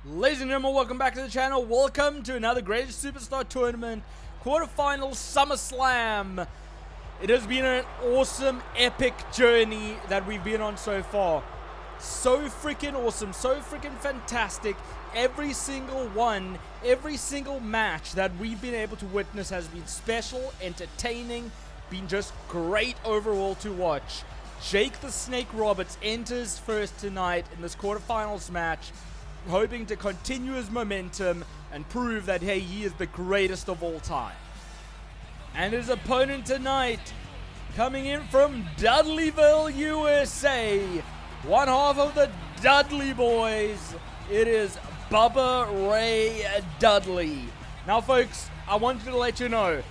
Ladies and gentlemen, welcome back to the channel. Welcome to another Greatest Superstar Tournament quarterfinal Summerslam. It has been an awesome, epic journey that we've been on so far. So freaking awesome, so freaking fantastic. Every single one, every single match that we've been able to witness has been special, entertaining, been just great overall to watch. Jake the Snake Roberts enters first tonight in this quarterfinals match, hoping to continue his momentum and prove that, hey, he is the greatest of all time. And his opponent tonight, coming in from Dudleyville, USA, one half of the Dudley boys, it is Bubba Ray Dudley. Now, folks, I wanted to let you know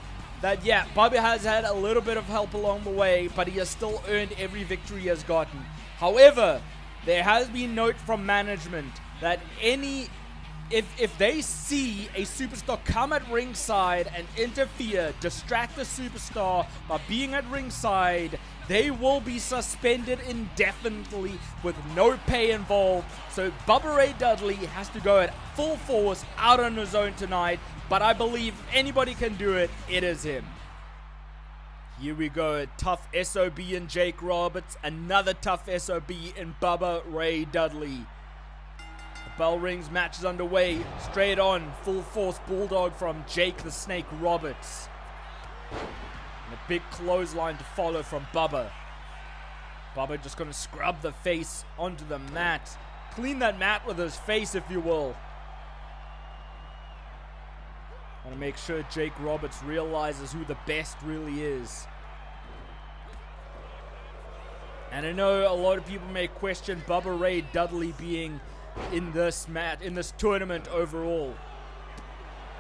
that, yeah, Bubba has had a little bit of help along the way, but he has still earned every victory he has gotten. However, there has been note from management that if they see a superstar come at ringside and interfere, distract the superstar by being at ringside, they will be suspended indefinitely with no pay involved. So Bubba Ray Dudley has to go at full force out on his own tonight, but I believe if anybody can do it, it is him. Here we go, tough SOB in Jake Roberts, another tough SOB in Bubba Ray Dudley. The bell rings, match is underway, straight on, full force bulldog from Jake the Snake Roberts. And a big clothesline to follow from Bubba. Bubba just gonna scrub the face onto the mat. Clean that mat with his face, if you will. Want to make sure Jake Roberts realizes who the best really is. And I know a lot of people may question Bubba Ray Dudley being in this tournament overall,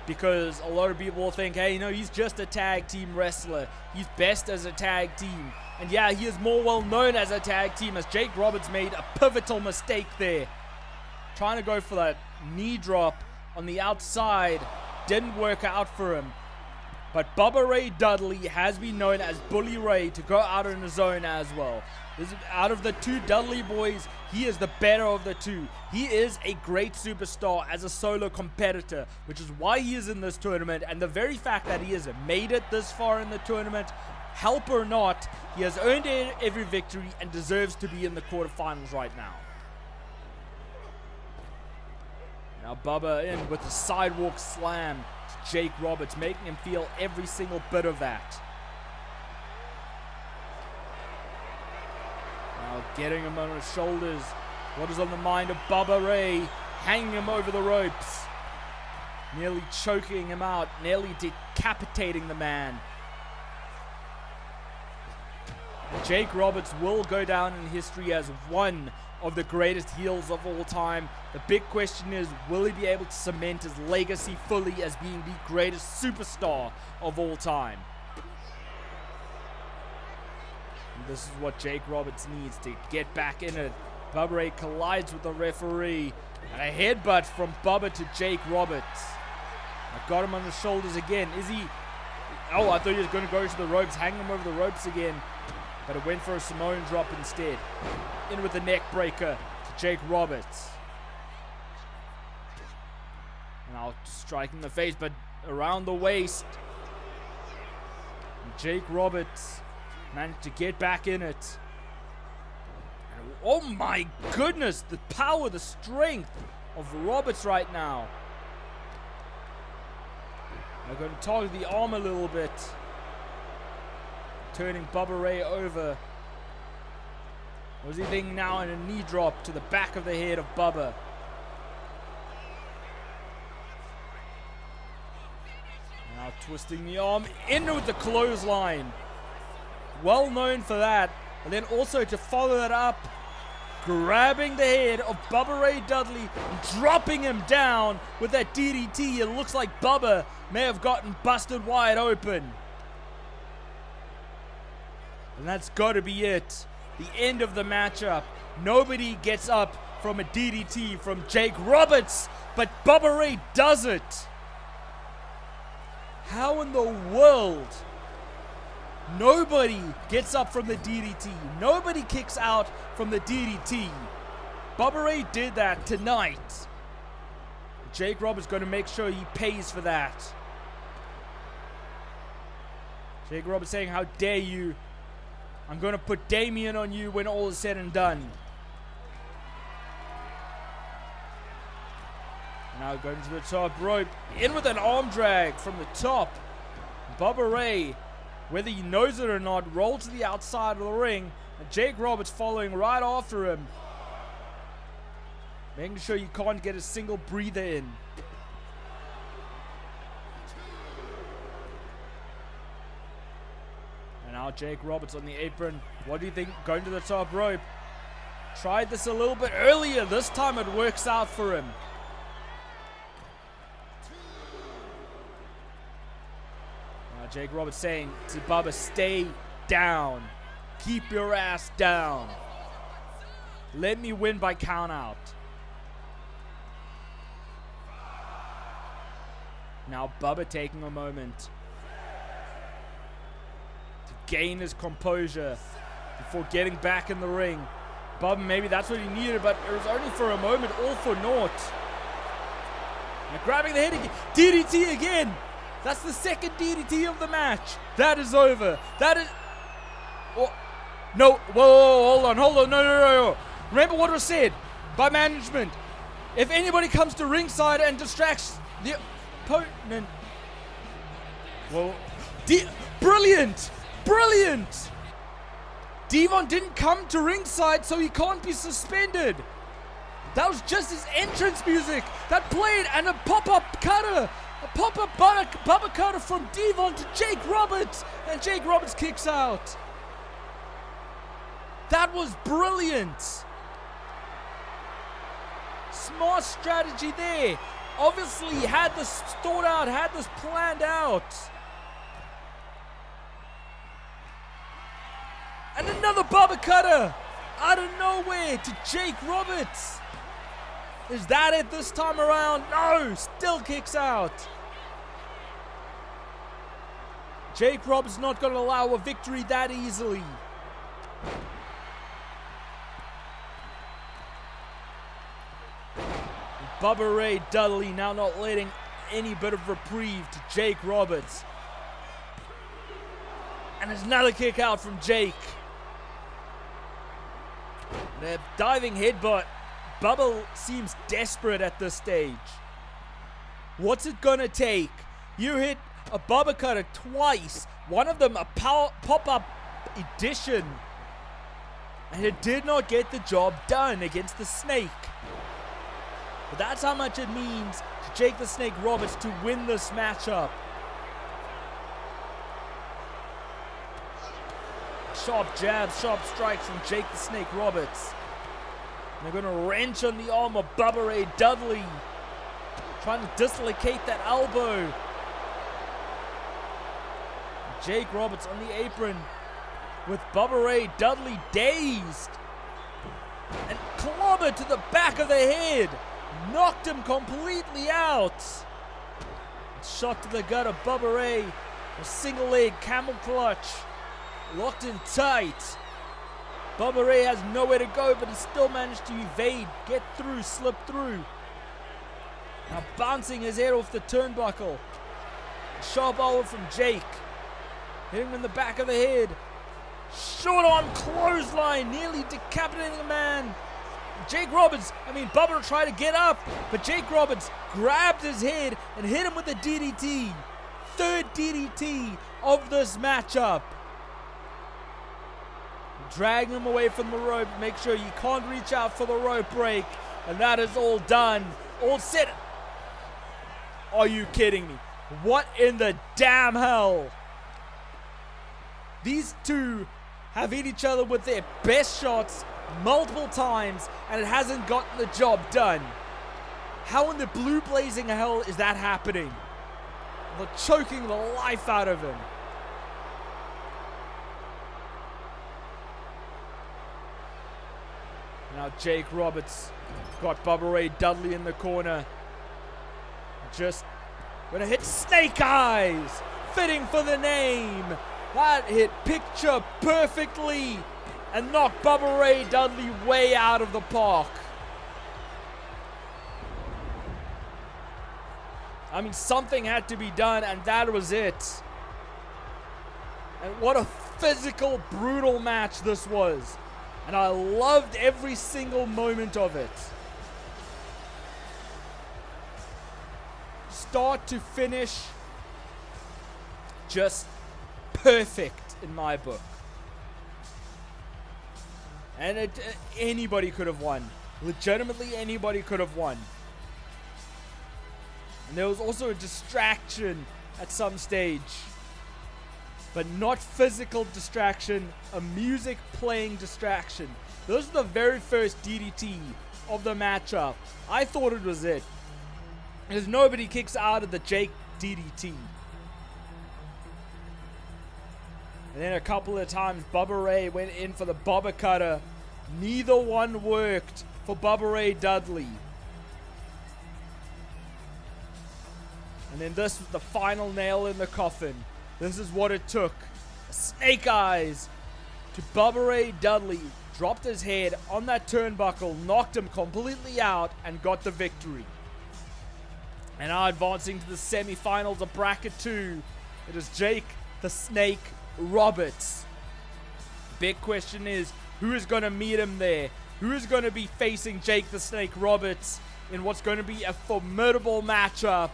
because a lot of people will think, hey, you know, he's just a tag team wrestler. He's best as a tag team. And yeah, he is more well known as a tag team, as Jake Roberts made a pivotal mistake there. Trying to go for that knee drop on the outside didn't work out for him. But Bubba Ray Dudley has been known as Bully Ray to go out on his own as well. Out of the two Dudley boys, he is the better of the two. He is a great superstar as a solo competitor, which is why he is in this tournament. And the very fact that he has made it this far in the tournament, help or not, he has earned every victory and deserves to be in the quarterfinals right now. Now Bubba in with the sidewalk slam to Jake Roberts, making him feel every single bit of that. Now getting him on his shoulders. What is on the mind of Bubba Ray? Hanging him over the ropes. Nearly choking him out, nearly decapitating the man. Jake Roberts will go down in history as one of the greatest heels of all time. The big question is, will he be able to cement his legacy fully as being the greatest superstar of all time? And this is what Jake Roberts needs to get back in it. Bubba Ray collides with the referee. And a headbutt from Bubba to Jake Roberts. I got him on the shoulders again. Is he... Oh, I thought he was going to go to the ropes, hang him over the ropes again. But it went for a Samoan drop instead. In with the neck breaker to Jake Roberts. And I'll strike in the face, but around the waist. And Jake Roberts managed to get back in it. And oh my goodness, the power, the strength of Roberts right now. I'm going to target the arm a little bit. Turning Bubba Ray over. Was he thinking now in a knee drop to the back of the head of Bubba? Now twisting the arm in with the clothesline. Well known for that. And then also to follow that up, grabbing the head of Bubba Ray Dudley and dropping him down with that DDT. It looks like Bubba may have gotten busted wide open. And that's got to be it. The end of the matchup. Nobody gets up from a DDT from Jake Roberts, but Bubba Ray does it. How in the world? Nobody gets up from the DDT. Nobody kicks out from the DDT. Bubba Ray did that tonight. Jake Roberts going to make sure he pays for that. Jake Roberts saying, how dare you? I'm going to put Damien on you when all is said and done. Now going to the top rope. In with an arm drag from the top. Bubba Ray, whether he knows it or not, rolls to the outside of the ring. And Jake Roberts following right after him. Making sure you can't get a single breather in. And now Jake Roberts on the apron. What do you think? Going to the top rope. Tried this a little bit earlier. This time it works out for him. Now Jake Roberts saying to Bubba, stay down. Keep your ass down. Let me win by count out. Now Bubba taking a moment to gain his composure before getting back in the ring. Bubba, maybe that's what he needed, but it was only for a moment, all for naught. Now grabbing the head again. DDT again. That's the second DDT of the match. That is over. That is... Oh, no, whoa, hold on. No. Remember what was said by management. If anybody comes to ringside and distracts the opponent... Well, brilliant. Devon didn't come to ringside, so he can't be suspended. That was just his entrance music that played, and a pop-up cutter. A pop-up Bubba cutter from Devon to Jake Roberts, and Jake Roberts kicks out. That was brilliant. Smart strategy there. Obviously, he had this thought out, had this planned out. And another Bubba cutter out of nowhere to Jake Roberts. Is that it this time around? No, still kicks out. Jake Roberts not going to allow a victory that easily. Bubba Ray Dudley now not letting any bit of reprieve to Jake Roberts. And there's another kick out from Jake. The diving headbutt. Bubba seems desperate at this stage. What's it gonna take? You hit a Bubba cutter twice. One of them a pop-up edition. And it did not get the job done against the Snake. But that's how much it means to Jake the Snake Roberts to win this matchup. Sharp jabs, sharp strikes from Jake the Snake Roberts. And they're going to wrench on the arm of Bubba Ray Dudley. Trying to dislocate that elbow. Jake Roberts on the apron with Bubba Ray Dudley dazed. And clobbered to the back of the head. Knocked him completely out. Shot to the gut of Bubba Ray. A single leg camel clutch. Locked in tight. Bubba Ray has nowhere to go, but he still managed to evade, get through, slip through. Now bouncing his head off the turnbuckle. Sharp elbow from Jake. Hitting him in the back of the head. Short arm clothesline, nearly decapitating a man. Bubba tried to get up, but Jake Roberts grabbed his head and hit him with a DDT. Third DDT of this matchup. Dragging him away from the rope, make sure you can't reach out for the rope break. And that is all done. All set. Are you kidding me? What in the damn hell? These two have hit each other with their best shots multiple times, and it hasn't gotten the job done. How in the blue blazing hell is that happening? They're choking the life out of him. Now Jake Roberts got Bubba Ray Dudley in the corner. Just gonna hit Snake Eyes. Fitting for the name. That hit picture perfectly and knocked Bubba Ray Dudley way out of the park. I mean, something had to be done, and that was it. And what a physical, brutal match this was. And I loved every single moment of it. Start to finish, just perfect in my book. And anybody could have won. Legitimately, anybody could have won. And there was also a distraction at some stage. But not physical distraction, a music playing distraction. This is the very first DDT of the matchup. I thought it was it. Because nobody kicks out of the Jake DDT. And then a couple of times Bubba Ray went in for the Bobber Cutter. Neither one worked for Bubba Ray Dudley. And then this was the final nail in the coffin. This is what it took. Snake eyes to Bubba Ray Dudley. Dropped his head on that turnbuckle, knocked him completely out, and got the victory. And now advancing to the semi-finals of Bracket 2, it is Jake the Snake Roberts. Big question is, who is going to meet him there? Who is going to be facing Jake the Snake Roberts in what's going to be a formidable matchup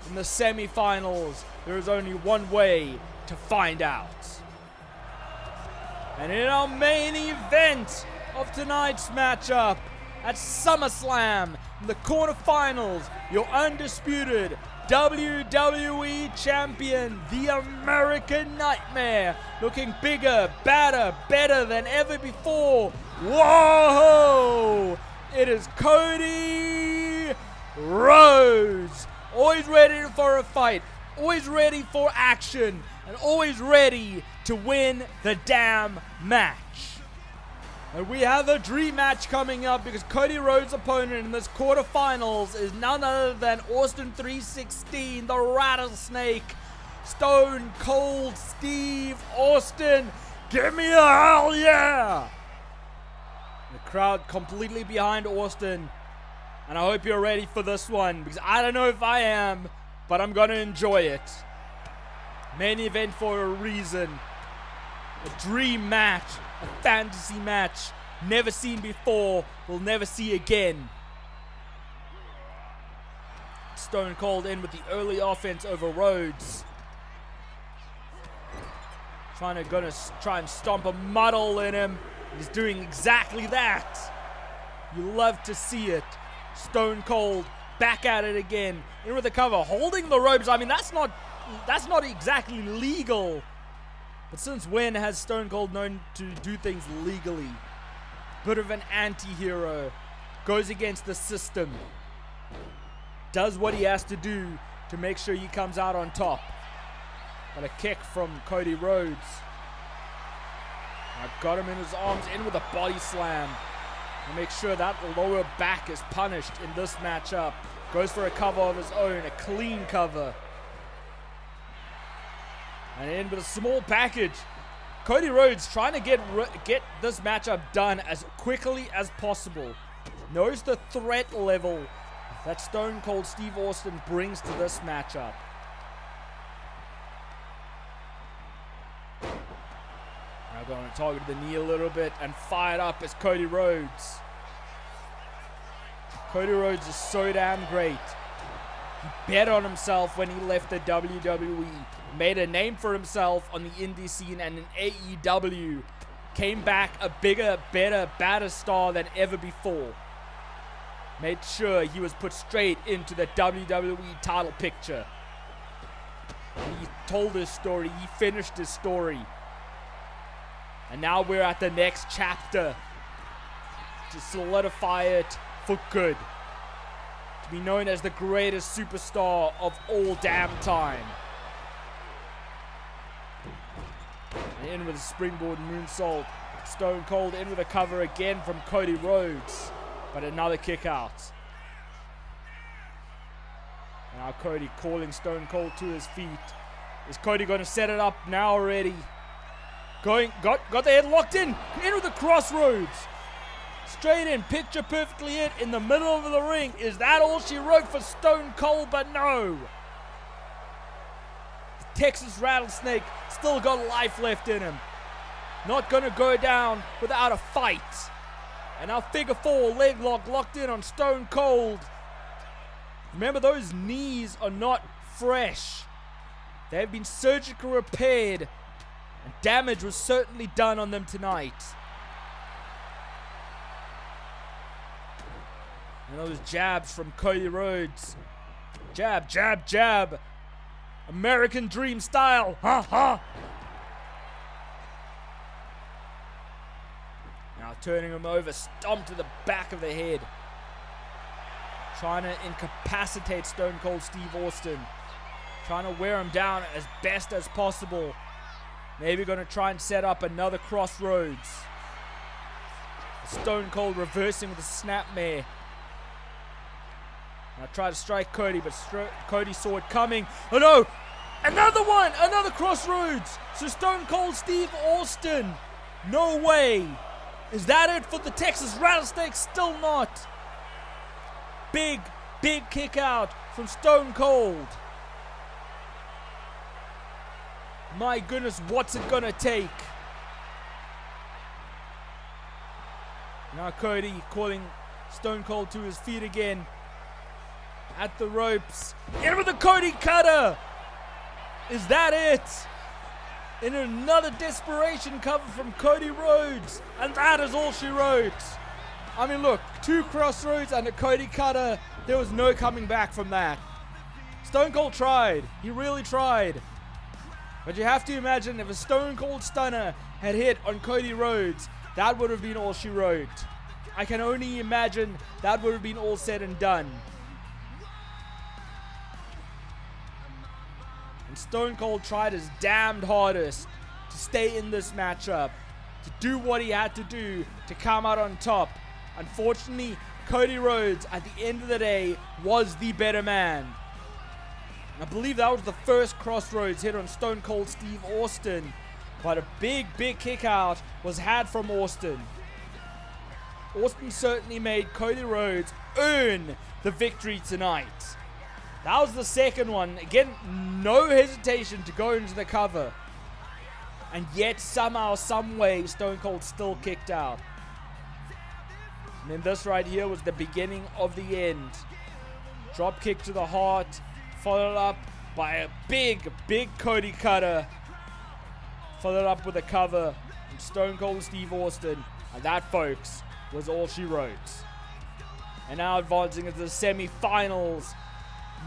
in the semi-finals? There is only one way to find out. And in our main event of tonight's matchup at SummerSlam, in the quarterfinals, your undisputed WWE Champion, the American Nightmare, looking bigger, badder, better than ever before. Whoa! It is Cody Rhodes. Always ready for a fight, always ready for action, and always ready to win the damn match. And we have a dream match coming up because Cody Rhodes' opponent in this quarterfinals is none other than Austin 316, the Rattlesnake, Stone Cold Steve Austin. Give me a hell yeah! The crowd completely behind Austin. And I hope you're ready for this one, because I don't know if I am, but I'm going to enjoy it. Main event for a reason. A dream match, a fantasy match, never seen before, we'll never see again. Stone Cold in with the early offense over Rhodes. Trying and stomp a muddle in him. He's doing exactly that. You love to see it. Stone Cold back at it again. In with the cover, holding the ropes. I mean, that's not exactly legal. But since when has Stone Cold known to do things legally? Bit of an anti-hero. Goes against the system. Does what he has to do to make sure he comes out on top. But a kick from Cody Rhodes. I got him in his arms, in with a body slam. And make sure that lower back is punished in this matchup. Goes for a cover of his own, a clean cover. And in with a small package. Cody Rhodes trying to get this matchup done as quickly as possible. Knows the threat level that Stone Cold Steve Austin brings to this matchup. Now going to target the knee a little bit and fired up as Cody Rhodes. Cody Rhodes is so damn great. He bet on himself when he left the WWE. Made a name for himself on the indie scene and in AEW. Came back a bigger, better, badder star than ever before. Made sure he was put straight into the WWE title picture. And he told his story. He finished his story. And now we're at the next chapter to solidify it for good. To be known as the greatest superstar of all damn time. And in with a springboard moonsault. Stone Cold in with a cover again from Cody Rhodes. But another kick out. And now Cody calling Stone Cold to his feet. Is Cody going to set it up now already? Got the head locked in. In with the crossroads. Straight in. Picture perfectly it in the middle of the ring. Is that all she wrote for Stone Cold? But no. Texas Rattlesnake still got life left in him. Not gonna go down without a fight. And now figure 4 leg lock locked in on Stone Cold. Remember, those knees are not fresh. They have been surgically repaired, and damage was certainly done on them tonight. And those jabs from Cody Rhodes. Jab, jab, jab. American Dream style. Ha ha. Now turning him over, stomp to the back of the head. Trying to incapacitate Stone Cold Steve Austin. Trying to wear him down as best as possible. Maybe going to try and set up another crossroads. Stone Cold reversing with a snapmare. Now try to strike Cody, but Cody saw it coming. Oh no! Another one! Another crossroads! So Stone Cold Steve Austin. No way! Is that it for the Texas Rattlesnake? Still not. Big kick out from Stone Cold. My goodness, what's it gonna take? Now Cody calling Stone Cold to his feet again. At the ropes. In with the Cody cutter. Is that it? In another desperation cover from Cody Rhodes. And that is all she wrote. I mean, look, 2 crossroads and a Cody cutter. There was no coming back from that. Stone Cold tried. He really tried. But you have to imagine, if a Stone Cold stunner had hit on Cody Rhodes, that would have been all she wrote. I can only imagine that would have been all said and done. And Stone Cold tried his damned hardest to stay in this matchup, to do what he had to do to come out on top. Unfortunately, Cody Rhodes, at the end of the day, was the better man. I believe that was the first crossroads hit on Stone Cold Steve Austin. But a big kick out was had from Austin. Austin certainly made Cody Rhodes earn the victory tonight. That was the second one. Again, no hesitation to go into the cover. And yet, somehow, some way, Stone Cold still kicked out. And then this right here was the beginning of the end. Drop kick to the heart, followed up by a big Cody cutter. Followed up with a cover from Stone Cold Steve Austin. And that, folks, was all she wrote. And now advancing into the semi-finals.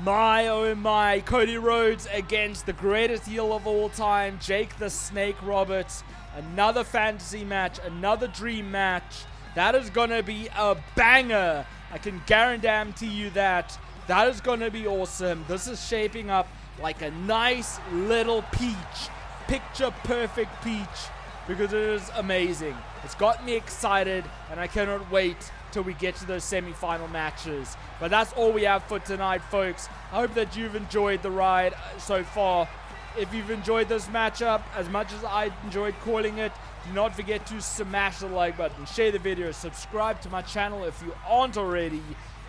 My oh my, Cody Rhodes against the greatest heel of all time, Jake the Snake Roberts. Another fantasy match, another dream match. That is going to be a banger. I can guarantee you that. That is going to be awesome. This is shaping up like a nice little peach. Picture perfect peach. Because it is amazing. It's got me excited, and I cannot wait till we get to those semi-final matches. But that's all we have for tonight, folks. I hope that you've enjoyed the ride so far. If you've enjoyed this matchup as much as I enjoyed calling it, do not forget to smash the like button, share the video, subscribe to my channel if you aren't already,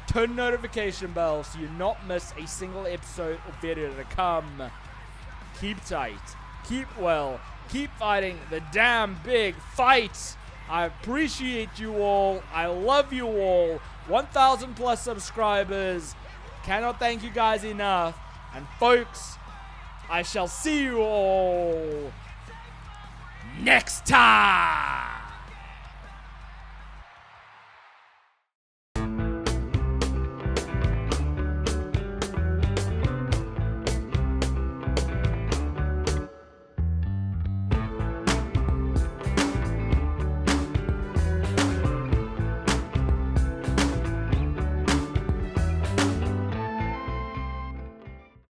turn the notification bell so you not miss a single episode or video to come. Keep tight, keep well, keep fighting the damn big fight. I appreciate you all. I love you all. 1,000 plus subscribers. Cannot thank you guys enough. And folks, I shall see you all next time.